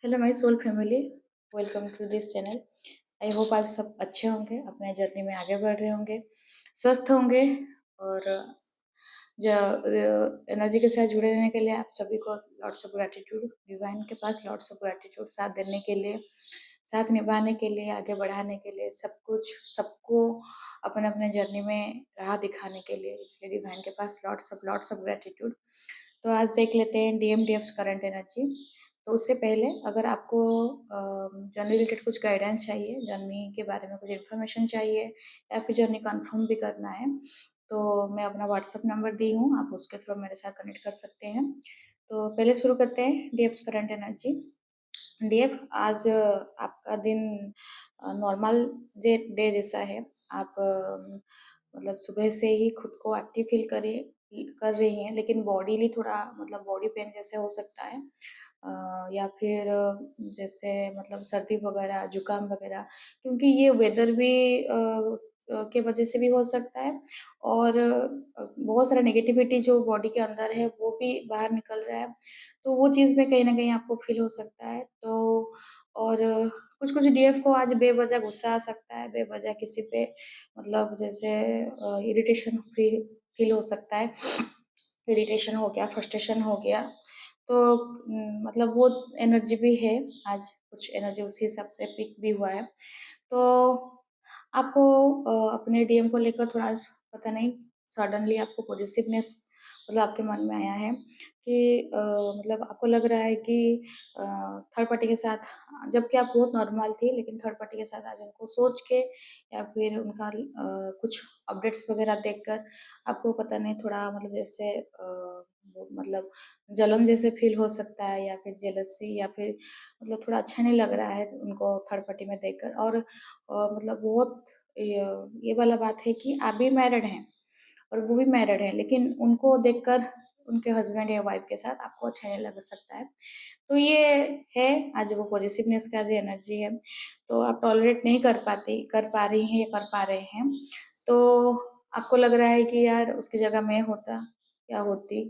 Hello my soul family, welcome to this channel. I hope आप सब अच्छे होंगे, अपने जर्नी में आगे बढ़ रहे होंगे, स्वस्थ होंगे और एनर्जी के साथ जुड़े रहने के लिए आप सभी को लॉट्स ऑफ ग्रैटिट्यूड। डिवाइन के पास लॉट्स ऑफ ग्रैटिट्यूड, साथ देने के लिए, साथ निभाने के लिए, आगे बढ़ाने के लिए, सब कुछ सबको अपने अपने जर्नी में राह दिखाने के लिए, इसलिए डिवाइन के पास लॉट्स ऑफ ग्रैटिट्यूड। तो आज देख लेते हैं डीएमडीएफ्स करंट एनर्जी। तो उससे पहले अगर आपको जर्नी रिलेटेड कुछ गाइडेंस चाहिए, जर्नी के बारे में कुछ इन्फॉर्मेशन चाहिए या फिर जर्नी कंफर्म भी करना है, तो मैं अपना व्हाट्सअप नंबर दी हूँ, आप उसके थ्रू मेरे साथ कनेक्ट कर सकते हैं। तो पहले शुरू करते हैं डीएफ्स करंट एनर्जी। डीएफ, आज आपका दिन नॉर्मल डे जैसा है। आप मतलब सुबह से ही खुद को एक्टिव फील कर रही हैं, लेकिन बॉडीली थोड़ा मतलब बॉडी पेन जैसे हो सकता है, या फिर जैसे मतलब सर्दी वगैरह, जुकाम वगैरह, क्योंकि ये वेदर भी के वजह से भी हो सकता है और बहुत सारा नेगेटिविटी जो बॉडी के अंदर है वो भी बाहर निकल रहा है, तो वो चीज़ में कहीं न कहीं आपको फ़ील हो सकता है। तो और कुछ-कुछ डीएफ को आज बेवजह गुस्सा आ सकता है, बेवजह किसी पे मतलब जैसे इरिटेशन फ़ील हो सकता है। इरिटेशन हो गया, फ्रस्ट्रेशन हो गया, तो मतलब वो एनर्जी भी है, आज कुछ एनर्जी उसी हिसाब से पिक भी हुआ है। तो आपको अपने डीएम को लेकर थोड़ा पता नहीं सडनली आपको पॉजिटिवनेस मतलब आपके मन में आया है कि मतलब आपको लग रहा है कि थर्ड पार्टी के साथ, जबकि आप बहुत नॉर्मल थी, लेकिन थर्ड पार्टी के साथ आज उनको सोच के या फिर उनका कुछ अपडेट्स वगैरह देखकर आपको पता नहीं थोड़ा मतलब जैसे वो मतलब जलन जैसे फ़ील हो सकता है या फिर जेलसी या फिर मतलब थोड़ा अच्छा नहीं लग रहा है उनको थर्ड पार्टी में देखकर। और मतलब बहुत ये वाला बात है कि आप भी मैरिड हैं और वो भी मैरिड है, लेकिन उनको देखकर उनके हस्बैंड या वाइफ के साथ आपको अच्छा नहीं लग सकता है। तो ये है आज वो पॉजिटिवनेस का जो एनर्जी है, तो आप टॉलरेट नहीं कर पा रही हैं या कर पा रहे हैं, तो आपको लग रहा है कि यार उसकी जगह मैं होता या होती,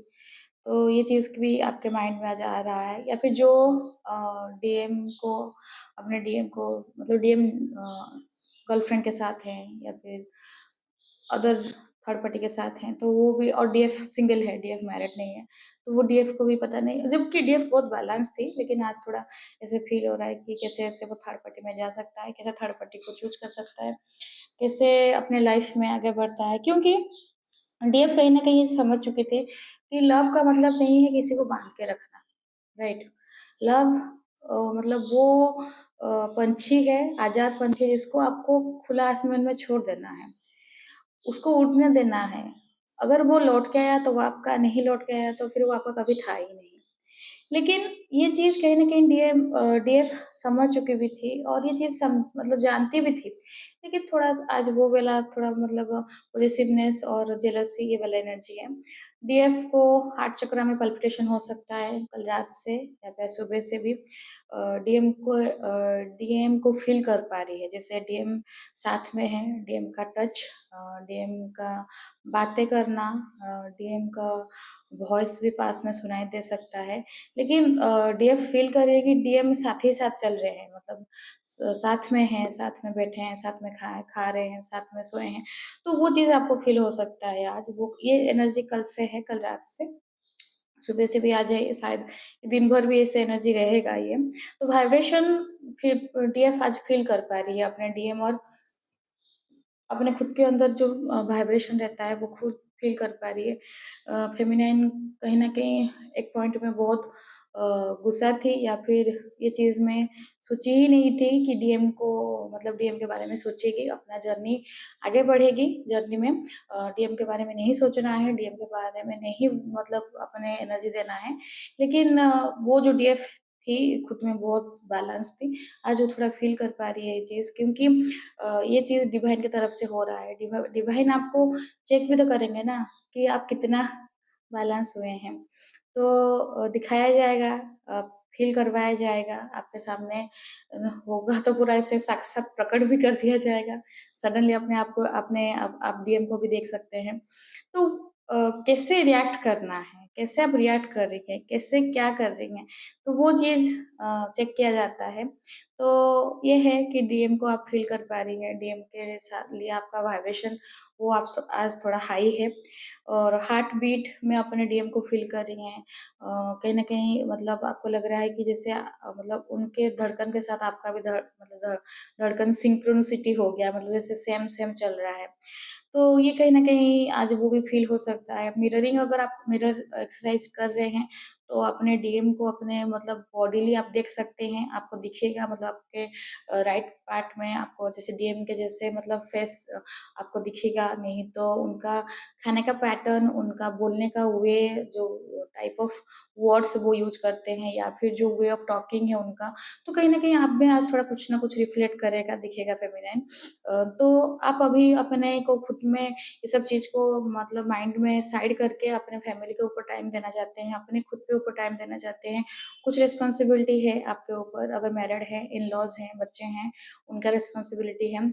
तो ये चीज़ भी आपके माइंड में आज आ रहा है। या फिर जो डीएम को अपने डीएम को मतलब डीएम गर्लफ्रेंड के साथ हैं या फिर अदर थर्ड पार्टी के साथ हैं, तो वो भी, और डीएफ सिंगल है, डीएफ मैरिड नहीं है, तो वो डीएफ को भी पता नहीं, जबकि डीएफ बहुत बैलेंस थी, लेकिन आज थोड़ा ऐसे फील हो रहा है कि कैसे ऐसे वो थर्ड पार्टी में जा सकता है, कैसे थर्ड पार्टी को चूज कर सकता है, कैसे अपने लाइफ में आगे बढ़ता है, क्योंकि डीएफ कहीं न कहीं ये समझ चुके थे कि लव का मतलब नहीं है किसी को बाँध के रखना, राइट? लव मतलब वो पंछी है, आज़ाद पंछी जिसको आपको खुला आसमान में छोड़ देना है। उसको उड़ने देना है। अगर वो लौट के आया तो वो आपका, नहीं लौट के आया तो फिर वो आपका कभी था ही नहीं। लेकिन ये चीज़ कहीं न कहीं डीएफ समझ चुकी भी थी और ये चीज़ मतलब जानती भी थी। लेकिन थोड़ा आज वो वाला थोड़ा मतलब पॉसेसिवनेस और जेलसी ये वाला एनर्जी है। डीएफ को हार्ट चक्र में पल्पिटेशन हो सकता है कल रात से या फिर सुबह से भी। डीएम को फ़ील कर पा रही है, जैसे डीएम साथ में है, डीएम का टच, डीएम का बातें करना, डीएम का वॉइस भी पास में सुनाई दे सकता है। लेकिन डीएफ फ़ील कर रही है कि डीएम साथ ही साथ चल रहे हैं, मतलब साथ में हैं, साथ में बैठे हैं, साथ में खा रहे हैं, साथ में सोए हैं। तो वो चीज़ आपको फ़ील हो सकता है आज, वो ये एनर्जी कल से है, कल रात से। सुबह से भी आ जाए शायद, दिन भर भी ऐसे एनर्जी रहेगा ये। तो वाइब्रेशन फिर डीएफ आज फ़ील कर पा रही है अपने डीएम और अपने खुद के अंदर जो वाइब्रेशन रहता है वो खुद फ़ील कर पा रही है। फ़ेमिनाइन कहीं न कहीं एक पॉइंट में बहुत गुस्सा थी या फिर ये चीज़ में सोची ही नहीं थी कि डीएम को मतलब डीएम के बारे में सोचेगी, अपना जर्नी आगे बढ़ेगी, जर्नी में डीएम के बारे में नहीं सोचना है, डीएम के बारे में नहीं मतलब अपने एनर्जी देना है। लेकिन वो जो डीएफ थी खुद में बहुत बैलेंस थी, आज वो थोड़ा फ़ील कर पा रही है ये चीज़, क्योंकि ये चीज़ डिवाइन की तरफ से हो रहा है। डिवाइन आपको चेक भी तो करेंगे ना कि आप कितना बैलेंस हुए हैं। तो दिखाया जाएगा, फ़ील करवाया जाएगा, आपके सामने होगा तो पूरा ऐसे साक्षात प्रकट भी कर दिया जाएगा। सडनली अपने आप को अपने आप डीएम को भी देख सकते हैं। तो कैसे रिएक्ट करना है? कैसे आप रिएक्ट कर रही हैं, कैसे क्या कर रही हैं, तो वो चीज़ चेक किया जाता है। तो ये है कि डीएम को आप फ़ील कर पा रही हैं, डीएम के साथ लिए आपका वाइब्रेशन वो आप आज थोड़ा हाई है और हार्ट बीट में अपने डीएम को फ़ील कर रही हैं। कहीं न कहीं मतलब आपको लग रहा है कि जैसे मतलब उनके धड़कन के साथ आपका भी धड़कन सिंक्रोनिसिटी हो गया, मतलब जैसे सेम-सेम चल रहा है। तो ये कहीं न कहीं आज वो भी फ़ील हो सकता है। मिररिंग अगर आप मिरर एक्सरसाइज़ कर रहे हैं, तो अपने डीएम को अपने मतलब बॉडीली आप देख सकते हैं, आपको दिखेगा मतलब आपके राइट पार्ट में आपको जैसे डीएम के जैसे मतलब फेस आपको दिखेगा, नहीं तो उनका खाने का पैटर्न, उनका बोलने का वे, जो टाइप ऑफ वर्ड्स वो यूज़ करते हैं या फिर जो वे ऑफ टॉकिंग है उनका, तो कहीं न कहीं आप में आज थोड़ा कुछ न कुछ रिफ्लेक्ट करेगा, दिखेगा फेमिनाइन। तो आप अभी अपने को खुद में ये सब चीज़ को मतलब माइंड में साइड करके अपने फैमिली के ऊपर टाइम देना चाहते हैं, अपने खुद के ऊपर टाइम देना चाहते हैं। कुछ रिस्पॉन्सिबिलिटी है आपके ऊपर, अगर मैरिड हैं, इन-लॉज़ हैं, बच्चे हैं, उनका रिस्पॉन्सिबिलिटी है।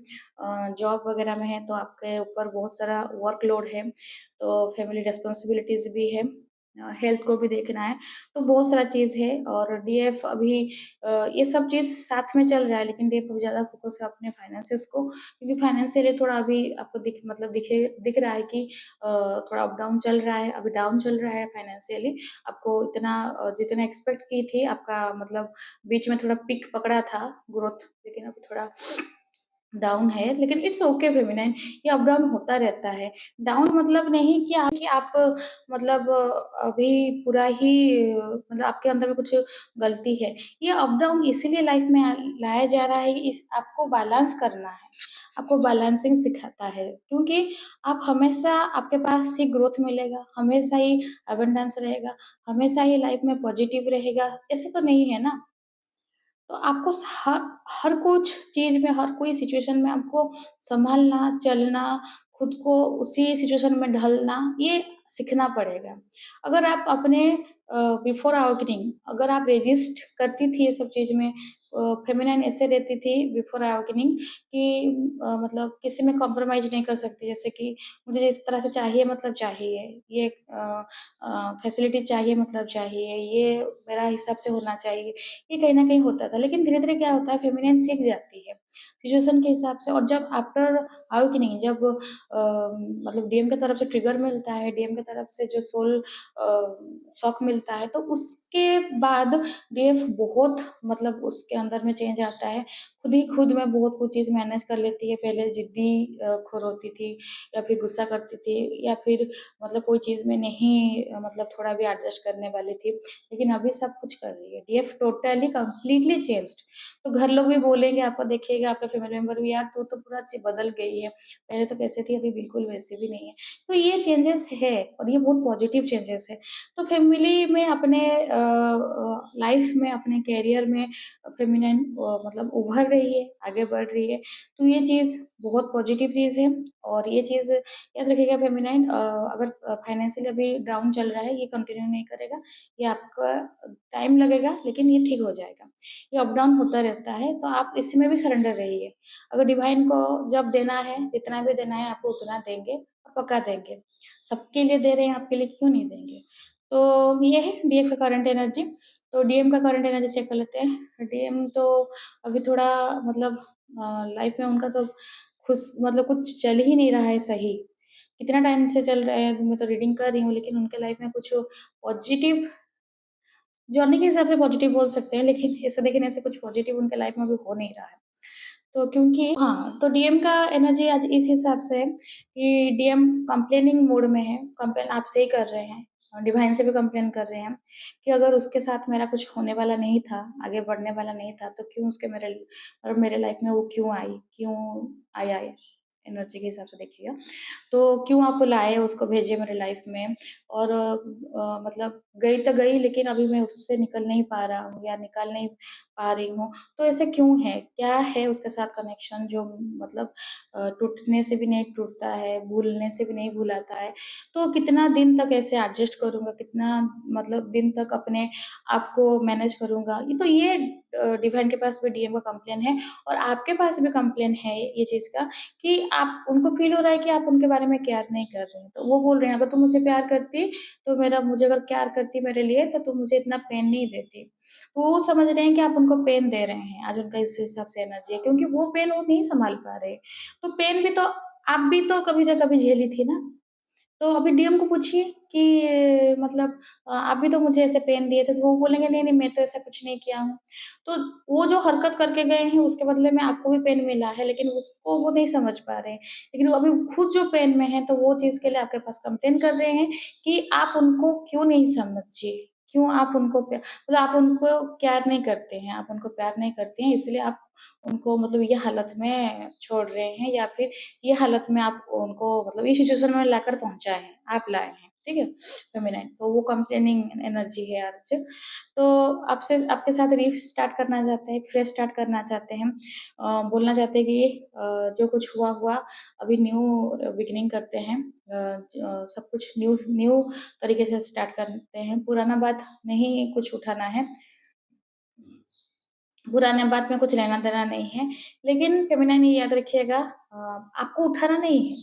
जॉब वगैरह में है तो आपके ऊपर बहुत सारा वर्कलोड है, तो फैमिली रिस्पॉन्सिबिलिटीज़ भी है। हेल्थ को भी देखना है, तो बहुत सारा चीज़ है और डीएफ अभी ये सब चीज़ साथ में चल रहा है, लेकिन डीएफ अभी ज़्यादा फ़ोकस है अपने फाइनेंसेस को, क्योंकि फाइनेंशियली थोड़ा अभी आपको दिख रहा है कि थोड़ा अप-डाउन चल रहा है, अभी डाउन चल रहा है फाइनेंशियली। आपको इतना जितना एक्सपेक्ट की थी आपका मतलब बीच में थोड़ा पीक पकड़ा था ग्रोथ, लेकिन अभी थोड़ा डाउन है, लेकिन इट्स ओके फेमिनाइन, ये अप डाउन होता रहता है। डाउन मतलब नहीं कि आप मतलब अभी पूरा ही मतलब आपके अंदर में कुछ गलती है। ये अप डाउन इसीलिए लाइफ में लाया जा रहा है, इस आपको बैलेंस करना है, आपको बैलेंसिंग सिखाता है, क्योंकि आप हमेशा आपके पास ही ग्रोथ मिलेगा, हमेशा ही अबंडेंस रहेगा, हमेशा ही लाइफ में पॉजिटिव रहेगा, ऐसे तो नहीं है ना। तो आपको हर हर कुछ चीज़ में, हर कोई सिचुएशन में आपको सँभलना, चलना, खुद को उसी सिचुएशन में ढलना, ये सीखना पड़ेगा। अगर आप अपने बिफ़ोर अवेकनिंग अगर आप रेज़िस्ट करती थी ये सब चीज़ में, फ़ेमिनाइन ऐसे रहती थी बिफ़ोर अवेकनिंग कि मतलब किसी में कॉम्प्रोमाइज़ नहीं कर सकती, जैसे कि मुझे जिस तरह से चाहिए मतलब चाहिए, ये फैसिलिटी चाहिए मतलब चाहिए, ये मेरा हिसाब से होना चाहिए। ये कहीं न कहीं होता था, लेकिन धीरे-धीरे क्या होता है फेमिनिन सीख जाती है, सिचुएशन के हिसाब से, और जब आफ्टर अवेकनिंग जब मतलब डीएम की तरफ से ट्रिगर मिलता है, डीएम की तरफ से जो सोल शॉक मिलता है, तो उसके बाद डीएफ बहुत मतलब उसके अंदर में चेंज आता है, खुद ही खुद में बहुत कुछ चीज़ मैनेज कर लेती है, पहले ज़िद्दी खोर होती थी या फिर गुस्सा करती थी या फिर मतलब कोई चीज़ में नहीं मतलब थोड़ा भी एडजस्ट करने वाली थी। लेकिन अभी सब कुछ कर रही है। DF totally completely changed. तो घर लोग भी बोलेंगे, आपको देखिएगा, आपके फैमिली मेंबर भी, यार तू तो पूरा बदल गई है। पहले तो कैसे थी, अभी बिल्कुल वैसे भी नहीं है। तो ये चेंजेस है और ये बहुत पॉजिटिव चेंजेस है। तो फैमिली में अपने लाइफ में, अपने करियर में फेमिनिन मतलब उभर रही है, आगे बढ़ रही है। तो ये चीज़ बहुत पॉजिटिव चीज़ है और ये चीज़ याद रखिएगा फेमिनिन अगर फाइनेंशियली अभी डाउन चल रहा है, ये कंटिन्यू नहीं करेगा। ये आपका टाइम लगेगा, लेकिन ये ठीक हो जाएगा। ये अप डाउन होता रहता है, तो आप इसमें भी सरेंडर रहिए। अगर डिवाइन को जब देना है, जितना भी देना है आपको उतना देंगे और पक्का देंगे। सबके लिए दे रहे हैं, आपके लिए क्यों नहीं देंगे? तो ये है डीएफ का करंट एनर्जी। तो डीएम का करंट एनर्जी चेक कर लेते हैं। डीएम तो अभी थोड़ा मतलब लाइफ में उनका तो खुश मतलब कुछ चल ही नहीं रहा है सही। कितना टाइम से चल रहा है, मैं तो रीडिंग कर रही हूँ, लेकिन उनके लाइफ में कुछ पॉजिटिव जर्नी के हिसाब से पॉजिटिव बोल सकते हैं, लेकिन ऐसे देखें ऐसे कुछ पॉजिटिव उनके लाइफ में अभी हो नहीं रहा है। तो क्योंकि हाँ, तो डीएम का एनर्जी आज इस हिसाब से है कि डीएम कंप्लेनिंग मोड में है, कंप्लेन आपसे ही कर रहे हैं डिवाइन से भी कंप्लेन कर रहे हैं कि अगर उसके साथ मेरा कुछ होने वाला नहीं था, आगे बढ़ने वाला नहीं था, तो क्यों उसके मेरे लाइफ में वो क्यों आई? क्यों आया? एनर्जी के हिसाब से देखिएगा। तो क्यों आप लाए उसको भेजे मेरे लाइफ में और मतलब गई तो गई, लेकिन अभी मैं उससे निकल नहीं पा रहा हूँ या निकाल नहीं पा रही हूँ। तो ऐसा क्यों है? क्या है उसके साथ कनेक्शन जो मतलब टूटने से भी नहीं टूटता है, भूलने से भी नहीं भुलाता है। तो कितना दिन तक ऐसे एडजस्ट करूँगा, कितना मतलब दिन तक अपने आप को मैनेज करूँगा। ये डिवाइन के पास भी डीएम का कंप्लेन है और आपके पास भी कंप्लेन है ये चीज़ का कि आप उनको फ़ील हो रहा है कि आप उनके बारे में केयर नहीं कर रहे हैं। तो वो बोल रहे हैं, "अगर तुम मुझे प्यार करती, तो मेरा मुझे अगर केयर करती मेरे लिए, तो तुम मुझे इतना पेन नहीं देती।" तो वो समझ रहे हैं कि आप उनको पेन दे रहे हैं। आज उनका इस हिसाब से एनर्जी है, क्योंकि वो पेन वो नहीं सँभाल पा रहे। तो पेन भी तो आप भी तो कभी न कभी झेली थी ना? तो अभी डीएम को पूछिए कि मतलब आप भी तो मुझे ऐसे पेन दिए थे, तो वो बोलेंगे नहीं, नहीं मैं तो ऐसा कुछ नहीं किया हूँ। तो वो जो हरकत करके गए हैं उसके बदले में आपको भी पेन मिला है, लेकिन उसको वो नहीं समझ पा रहे हैं। लेकिन वो अभी खुद जो पेन में हैं, तो वो चीज़ के लिए आपके पास कंप्लेन कर रहे हैं कि आप उनको क्यों नहीं समझे? क्यों आप उनको मतलब आप उनको केयर नहीं करते हैं, आप उनको प्यार नहीं करते हैं, इसलिए आप उनको मतलब ये हालत में छोड़ रहे हैं या फिर ये हालत में आप उनको मतलब ये सिचुएशन में लाकर पहुँचाए हैं, आप लाए हैं, ठीक है? फ़ेमिनाइन तो वो कंप्लेनिंग एनर्जी है आज। तो आपसे आपके साथ रीस्टार्ट करना चाहते हैं, फ्रेश स्टार्ट करना चाहते हैं। बोलना चाहते हैं कि जो कुछ हुआ, हुआ अभी न्यू बिगिनिंग करते हैं। सब कुछ न्यू न्यू तरीके से स्टार्ट करते हैं, पुराना बात नहीं कुछ उठाना है। पुराने बात में कुछ लेना-देना नहीं है। लेकिन फ़ेमिनाइन ये याद रखिएगा आपको उठाना नहीं है।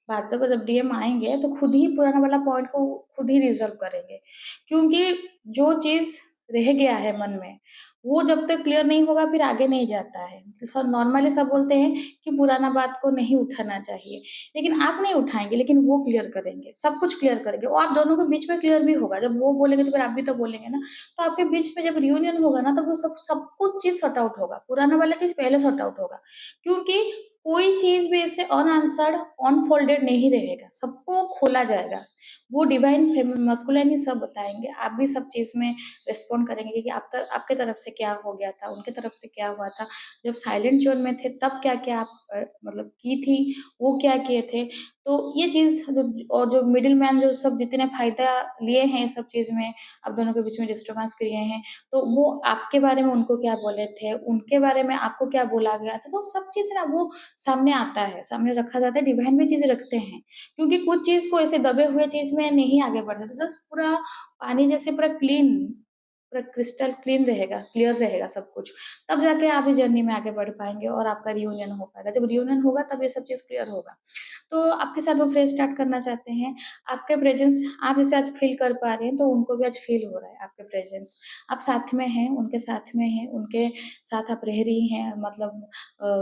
बादशाह को जब डीएम आएँगे तो खुद ही पुराना वाला पॉइंट को खुद ही रिज़ॉल्व करेंगे। क्योंकि जो चीज़ रह गया है मन में, वो जब तक क्लियर नहीं होगा फिर आगे नहीं जाता है। स नॉर्मली सब बोलते हैं कि पुराना बात को नहीं उठाना चाहिए, लेकिन आप नहीं उठाएँगे लेकिन वो क्लियर करेंगे, सब कुछ क्लियर करेंगे और आप दोनों के बीच में क्लियर भी होगा। जब वो बोलेंगे तो फिर आप भी तो बोलेंगे ना, तो आपके बीच में जब रियूनियन होगा ना, तब वो सब सब कुछ चीज़ सॉर्ट आउट होगा। पुराना वाला चीज़ पहले सॉर्ट आउट होगा। क्योंकि कोई चीज़ भी ऐसे अनआंसर्ड, अनफोल्डेड नहीं रहेगा, सबको खोला जाएगा। वो डिवाइन मस्कुलिन ही सब बताएँगे, आप भी सब चीज़ में रिस्पॉन्ड करेंगे कि आपके तरफ से क्या हो गया था, उनके तरफ से क्या हुआ था, जब साइलेंट ज़ोन में थे तब क्या-क्या आप मतलब की थी, वो क्या किए थे। तो ये चीज़ जो और जो मिडल मैन जो सब जितने फ़ायदा लिए हैं इस सब चीज़ में, आप दोनों के बीच में डिस्टर्बेंस किए हैं, तो वो आपके बारे में उनको क्या बोले थे, उनके बारे में आपको क्या बोला गया था, तो सब चीज़ ना वो सामने आता है, सामने रखा जाता है, डिवाइन भी चीज़ें रखते हैं। क्योंकि कुछ चीज़ को ऐसे दबे हुए चीज़ में नहीं आगे बढ़ जाते, जस्ट पूरा पानी जैसे पूरा क्लीन, पूरा क्रिस्टल क्लीन रहेगा, क्लियर रहेगा सब कुछ। तब जाके आप इस जर्नी में आगे बढ़ पाएँगे और आपका रियूनियन हो पाएगा। जब रियूनियन होगा तब ये सब चीज़ क्लियर होगा। तो आपके साथ वो फ्रेश स्टार्ट करना चाहते हैं। आपके प्रेज़ेंस आप जैसे आज फ़ील कर पा रहे हैं, तो उनको भी आज फ़ील हो रहा है आपके प्रेज़ेंस। आप साथ में हैं, उनके साथ में हैं, उनके साथ आप रह रही हैं मतलब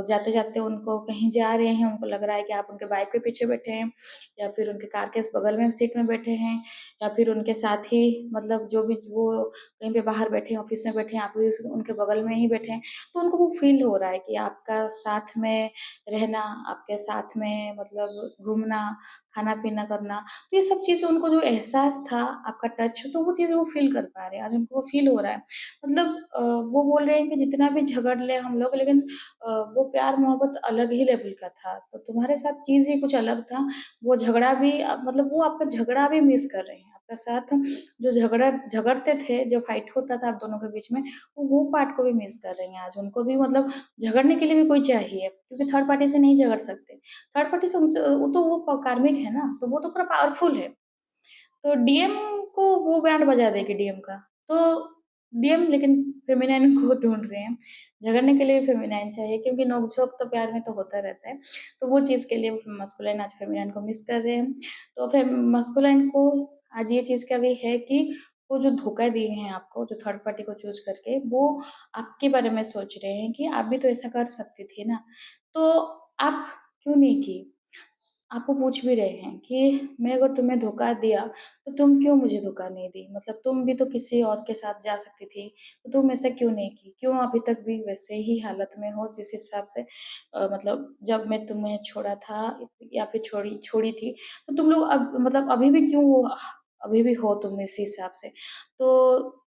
जाते-जाते उनको कहीं जा रहे हैं, उनको लग रहा है कि आप उनके बाइक पे पीछे बैठे हैं या फिर उनके कार के बगल में सीट में बैठे हैं या फिर उनके साथ ही मतलब जो भी वो कहीं पे बाहर बैठे हैं, ऑफ़िस में बैठे हैं, आप भी उस उनके बगल में ही बैठे हैं। तो उनको वो फ़ील हो रहा है कि आपका साथ में रहना, आपके साथ में मतलब घूमना, खाना-पीना करना, तो ये सब चीज़ें उनको जो एहसास था, आपका टच, तो वो चीज़ें वो फ़ील कर पा रहे हैं। आज उनको वो फ़ील हो रहा है। मतलब वो बोल रहे हैं कि जितना भी झगड़ लें हम लोग लेकिन वो प्यार-मोहब्बत अलग ही लेवल का था। तो तुम्हारे साथ चीज़ ही कुछ अलग था। वो झगड़ा भी मतलब वो आपका झगड़ा भी मिस कर रहे हैं। आपका साथ जो झगड़ते थे, जो फाइट होता था आप दोनों के बीच में, वो पार्ट को भी मिस कर रही हैं आज। उनको भी मतलब झगड़ने के लिए भी कोई चाहिए, क्योंकि थर्ड पार्टी से नहीं झगड़ सकते। थर्ड पार्टी से उनसे वो तो वो कार्मिक है ना, तो वो तो पूरा पावरफुल है। तो डीएम को वो बैंड बजा देगी डीएम का। तो डीएम लेकिन फेमिनाइन को ढूँढ रहे हैं। झगड़ने के लिए भी फेमिनाइन चाहिए क्योंकि नोक-झोंक तो प्यार में तो होता रहता है। तो वो चीज़ के लिए मस्कुलिन आज फेमिनाइन को मिस कर रहे हैं। तो मस्कुलिन को आज ये चीज़ का भी है कि वो जो धोखा दिए हैं आपको, जो थर्ड पार्टी को चूज़ करके, वो आपके बारे में सोच रहे हैं कि आप भी तो ऐसा कर सकती थी ना। तो आप क्यों नहीं की? आपको पूछ भी रहे हैं कि मैं अगर तुम्हें धोखा दिया, तो तुम क्यों मुझे धोखा नहीं दी? मतलब तुम भी तो किसी और के साथ जा सकती थी, तो तुम ऐसा क्यों नहीं की? क्यों अभी तक भी वैसे ही हालत में हो जिस हिसाब से मतलब जब मैं तुम्हें छोड़ा था या फिर छोड़ी छोड़ी थी, तो तुम लोग अब मतलब अभी भी क्यों अभी भी हो तुम इस हिसाब से? तो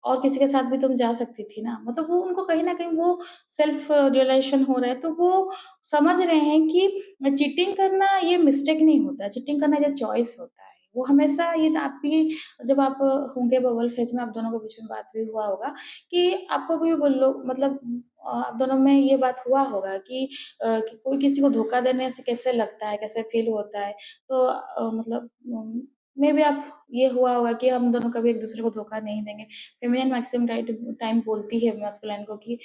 और किसी के साथ भी तुम जा सकती थी ना। मतलब वो उनको कहीं न कहीं वो सेल्फ रियलाइज़ेशन हो रहा है, तो वो समझ रहे हैं कि चीटिंग करना ये मिस्टेक नहीं होता है, चीटिंग करना ये चॉइस होता है। वो हमेशा ये आप भी जब आप होंगे बबल फेज़ में आप दोनों के बीच में बात भी हुआ होगा कि आपको भी वो लोग मतलब आप दोनों में ये बात हुआ होगा कि कोई किसी को धोखा देने से कैसे लगता है, कैसे फ़ील होता है। तो मतलब मे बी आप ये हुआ होगा कि हम दोनों कभी एक-दूसरे को धोखा नहीं देंगे। फ़ेमिनिन मैक्सिमम टाइम बोलती है मास्कुलिन को कि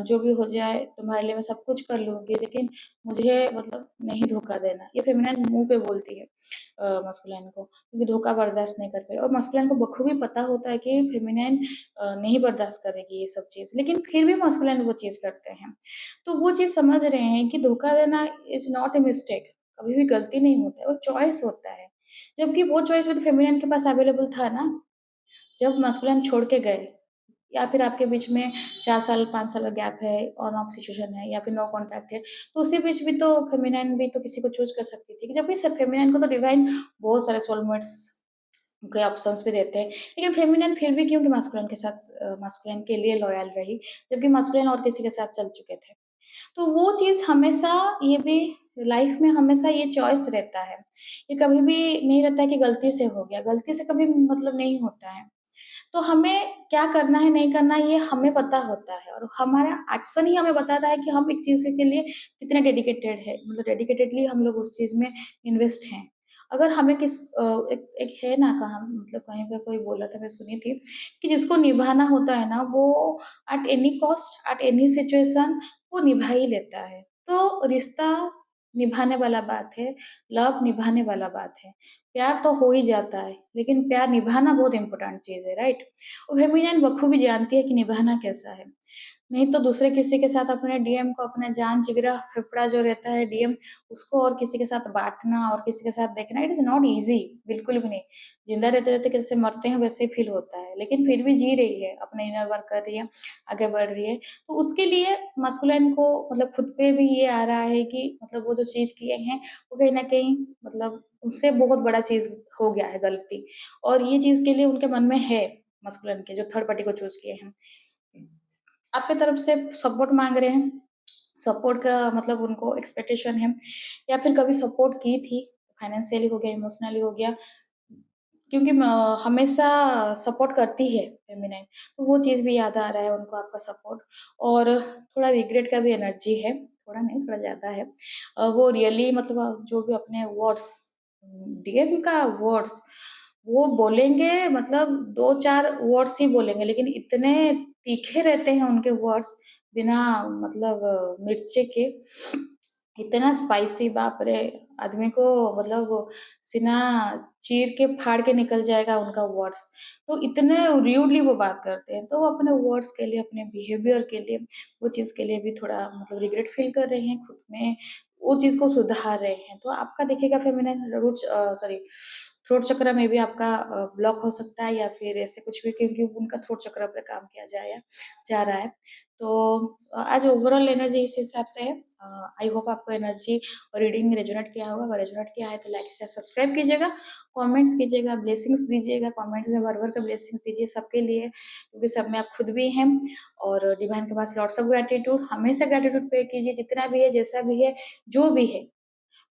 जो भी हो जाए तुम्हारे लिए मैं सब कुछ कर लूँगी, लेकिन मुझे मतलब नहीं धोखा देना। ये फ़ेमिनिन मुँह पे बोलती है मास्कुलिन को, क्योंकि धोखा बर्दाश्त नहीं कर पाई और मास्कुलिन को बखूबी पता होता है कि फ़ेमिनिन नहीं बर्दाश्त करेगी ये सब चीज़, लेकिन फिर भी मास्कुलिन वो चीज़ करते हैं। तो वो चीज़ समझ रहे हैं कि धोखा देना इज़ नॉट अ मिस्टेक, कभी भी गलती नहीं होता है, वो चॉइस होता है। जबकि वो चॉइस भी तो फेमिनिन के पास अवेलेबल था ना, जब मास्कुलिन छोड़ के गए या फिर आपके बीच में 4 साल, 5 साल का गैप है, ऑन ऑफ सिचुएशन है या फिर नो कॉन्टैक्ट है, तो उसी बीच भी तो फेमिनिन भी तो किसी को चूज़ कर सकती थी। जबकि सिर्फ फेमिनिन को तो डिवाइन बहुत सारे सोलमेट्स के ऑप्शंस भी देते हैं, लेकिन फेमिनिन फिर भी क्यों कि मास्कुलिन के साथ मास्कुलिन के लिए लॉयल रही, जबकि मास्कुलिन और किसी के साथ चल चुके थे। तो वो चीज़ हमेशा ये भी लाइफ में हमेशा ये चॉइस रहता है। ये कभी भी नहीं रहता है कि गलती से हो गया, गलती से कभी मतलब नहीं होता है। तो हमें क्या करना है, नहीं करना है, ये हमें पता होता है और हमारा एक्शन ही हमें बताता है कि हम एक चीज़ के लिए कितने डेडिकेटेड है, मतलब डेडिकेटेडली हम लोग उस चीज़ में इन्वेस्ट हैं। अगर हमें एक एक है ना कहा मतलब कहीं पे कोई बोला था, मैं सुनी थी कि जिसको निभाना होता है ना, वो at any cost, at any situation वो निभा ही लेता है। तो रिश्ता निभाने वाला बात है, लव निभाने वाला बात है। प्यार तो हो ही जाता है, लेकिन प्यार निभाना बहुत इम्पोर्टेंट चीज़ है, राइट? और फेमिनिन बखूबी जानती है कि निभाना कैसा है। नहीं तो दूसरे किसी के साथ अपने डीएम को अपना जान, जिगरा, फेफड़ा जो रहता है डीएम, उसको और किसी के साथ बाँटना और किसी के साथ देखना, इट इज़ नॉट ईज़ी, बिल्कुल भी नहीं। ज़िंदा रहते-रहते कैसे मरते हैं वैसे ही फ़ील होता है, लेकिन फिर भी जी रही है, अपना इनर वर्क कर रही है, आगे बढ़ रही है। तो उसके लिए मास्कुलिन को मतलब खुद पे भी ये आ रहा है कि मतलब वो जो चीज़ किए हैं, वो कहीं न कहीं मतलब उससे बहुत बड़ा चीज़ हो गया है गलती और ये चीज़ के लिए उनके मन में है मास्कुलिन के जो थर्ड पार्टी को चूज़ किए हैं। आपकी तरफ से सपोर्ट माँग रहे हैं, सपोर्ट का मतलब उनको एक्सपेक्टेशन है या फिर कभी सपोर्ट की थी, फाइनेंशियली हो गया, इमोशनली हो गया, क्योंकि हमेशा सपोर्ट करती है फेमिनिन, तो वो चीज़ भी याद आ रहा है उनको आपका सपोर्ट और थोड़ा रिग्रेट का भी एनर्जी है, थोड़ा नहीं थोड़ा ज़्यादा है। वो रियली मतलब जो भी अपने वर्ड्स डीएम का वर्ड्स वो बोलेंगे मतलब 2-4 वर्ड्स ही बोलेंगे, लेकिन इतने तीखे रहते हैं उनके वर्ड्स बिना मतलब मिर्ची के, इतना स्पाइसी बाप रे! आदमी को मतलब सीना चीर के फाड़ के निकल जाएगा उनका वर्ड्स। तो इतने र्यूडली वो बात करते हैं, तो वो अपने वर्ड्स के लिए, अपने बिहेवियर के लिए, वो चीज़ के लिए भी थोड़ा मतलब रिग्रेट फ़ील कर रहे हैं खुद में, वो चीज़ को सुधार रहे हैं। तो आपका देखिएगा फेमिनिन सॉरी थ्रोट चक्र में भी आपका ब्लॉक हो सकता है या फिर ऐसे कुछ भी क्योंकि उनका थ्रोट चक्र पे काम किया जाया जा रहा है। तो आज ओवरऑल एनर्जी इस हिसाब से है। आई होप आपको एनर्जी और रीडिंग रेजोनेट किया होगा। अगर रेजोनेट किया है तो लाइक शेयर सब्सक्राइब कीजिएगा, कमेंट्स कीजिएगा, ब्लेसिंग्स दीजिएगा, कमेंट्स में भर-भर के ब्लेसिंग्स दीजिए सबके लिए क्योंकि सब में आप खुद भी हैं और डिवाइन के पास लॉट्स ऑफ ग्रैटिट्यूड, हमेशा ग्रैटिट्यूड पे कीजिए जितना भी है, जैसा भी है, जो भी है।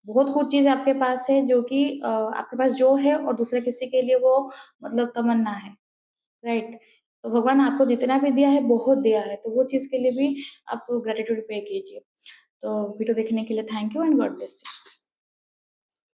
बहुत कुछ चीज़ आपके पास है जो कि आपके पास जो है और दूसरे किसी के लिए वो मतलब तमन्ना है, राइट? तो भगवान आपको जितना भी दिया है, बहुत दिया है, तो वो चीज़ के लिए भी आप ग्रैटिट्यूड पे कीजिए। तो वीडियो देखने के लिए thank you and God bless you.